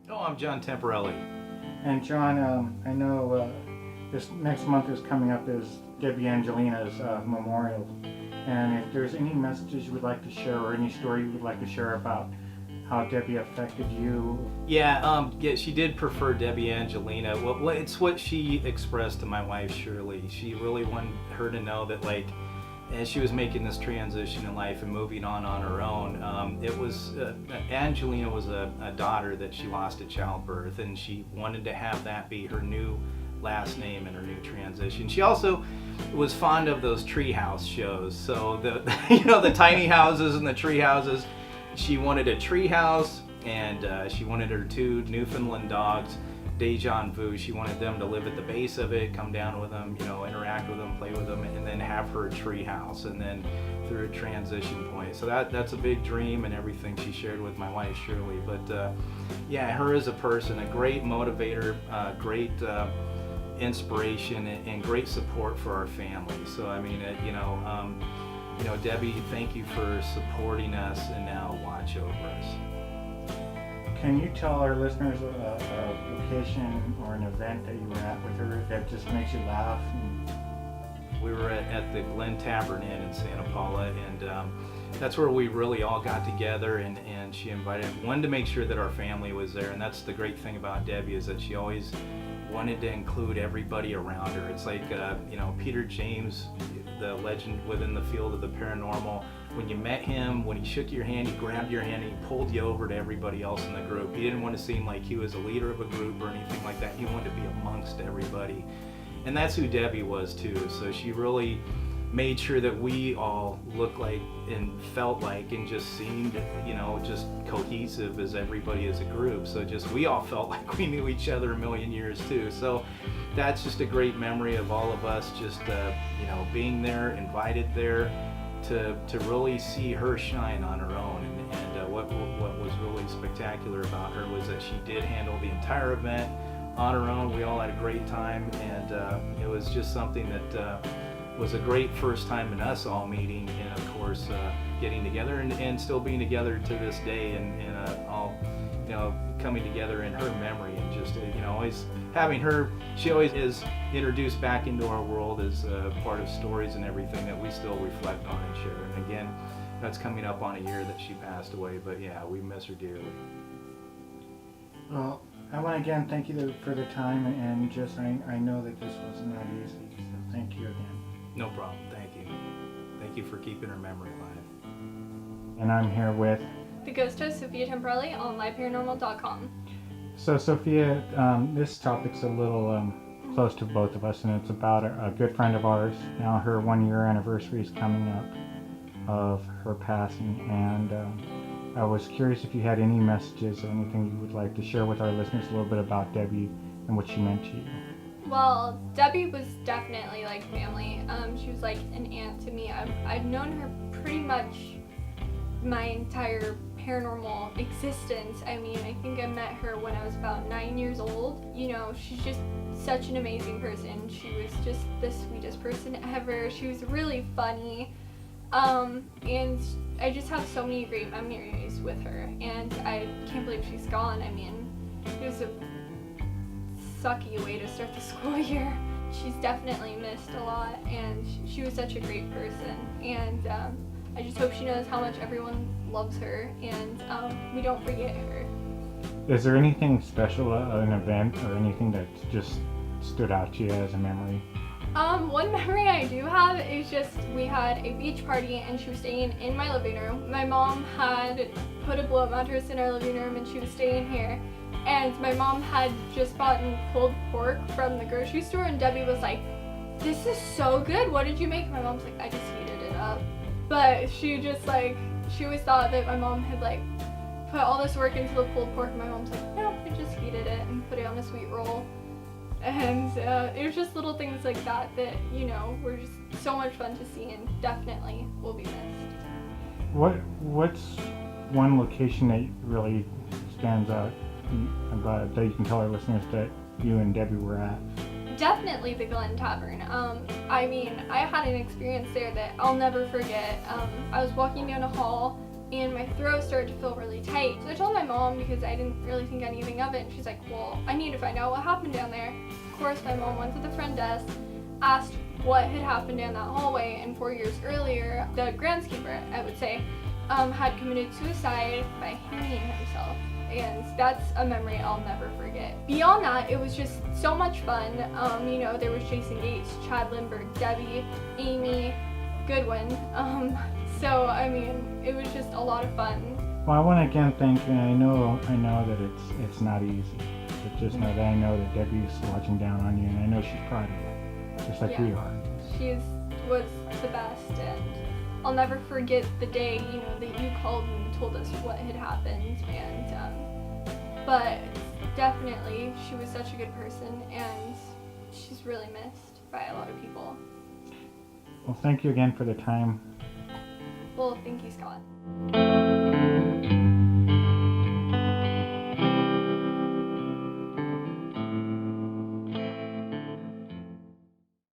Oh, I'm John Temperilli. And John, I know this next month is coming up is Debby Angelina's memorial. And if there's any messages you would like to share or any story you would like to share about how Debby affected you. Yeah, she did prefer Debby Angelina. Well, it's what she expressed to my wife, Shirley. She really wanted her to know that, like, as she was making this transition in life and moving on her own, Angelina was a daughter that she lost at childbirth, and she wanted to have that be her new last name and her new transition. She also was fond of those treehouse shows, so the the tiny houses and the tree houses. She wanted a tree house, and she wanted her two Newfoundland dogs, Deja Vu. She wanted them to live at the base of it, come down with them, interact with them, play with them, and then have her tree house, and then through a transition point. So that's a big dream and everything she shared with my wife Shirley. But yeah, her as a person, a great motivator, great inspiration, and great support for our family. So I mean, Debby, thank you for supporting us and now watch over us. Can you tell our listeners a location or an event that you were at with her that just makes you laugh? We were at the Glen Tavern Inn in Santa Paula, and that's where we really all got together, and she wanted to make sure that our family was there. And that's the great thing about Debby, is that she always wanted to include everybody around her. It's like Peter James, the legend within the field of the paranormal. When you met him, when he shook your hand, he grabbed your hand and he pulled you over to everybody else in the group. He didn't want to seem like he was a leader of a group or anything like that. He wanted to be amongst everybody. And that's who Debby was too. So she really made sure that we all looked like and felt like and just seemed, just cohesive as everybody as a group. So just we all felt like we knew each other a million years too. So that's just a great memory of all of us just, being there, invited there to really see her shine on her own. And what was really spectacular about her was that she did handle the entire event on her own. We all had a great time, and it was just something that was a great first time in us all meeting, and of course getting together and still being together to this day, and all coming together in her memory, and just always having her. She always is introduced back into our world as part of stories and everything that we still reflect on and share. And again, that's coming up on a year that she passed away, but yeah, we miss her dearly. Well, I want to again thank you for the time, and just I know that this was not easy, so thank you again. No problem. Thank you. Thank you for keeping her memory alive. And I'm here with the ghost host Sophia Temperilli on liveparanormal.com. So Sophia, this topic's a little close to both of us, and it's about a good friend of ours. Now her 1-year anniversary is coming up of her passing, and I was curious if you had any messages or anything you would like to share with our listeners a little bit about Debby and what she meant to you. Well, Debby was definitely like family. She was like an aunt to me. I've known her pretty much my entire paranormal existence. I mean, I think I met her when I was about 9 years old. She's just such an amazing person. She was just the sweetest person ever. She was really funny. And I just have so many great memories with her, and I can't believe she's gone. I mean, it was a sucky way to start the school year. She's definitely missed a lot, and she was such a great person, and I just hope she knows how much everyone loves her, and we don't forget her. Is there anything special, an event or anything that just stood out to you as a memory? One memory I do have is just we had a beach party and she was staying in my living room. My mom had put a blow-up mattress in our living room and she was staying here. And my mom had just bought pulled pork from the grocery store, and Debby was like, "This is so good. What did you make?" My mom's like, "I just heated it up." But she always thought that my mom had put all this work into the pulled pork, and my mom's like, "No, I just heated it and put it on a sweet roll." And it was just little things like that were just so much fun to see, and definitely will be missed. What's one location that really stands out about that you can tell our listeners that you and Debby were at? Definitely the Glen Tavern. I had an experience there that I'll never forget. I was walking down a hall and my throat started to feel really tight. So I told my mom because I didn't really think anything of it, and she's like, well, I need to find out what happened down there. Of course, my mom went to the front desk, asked what had happened down that hallway, and 4 years earlier, the groundskeeper, I would say, had committed suicide by hanging himself. And that's a memory I'll never forget. Beyond that, it was just so much fun. You know, there was Jason Gates, Chad Lindbergh, Debbie, Amy, Goodwin. So, I mean, it was just a lot of fun. Well, I want to again thank you, and I know that it's not easy. But just know that I know that Debbie's watching down on you, and I know she's proud of you, just like we are. She was the best, and I'll never forget the day, you know, that you called and told us what had happened. And but definitely, she was such a good person, and she's really missed by a lot of people. Well, thank you again for the time. Well, thank you, Scott.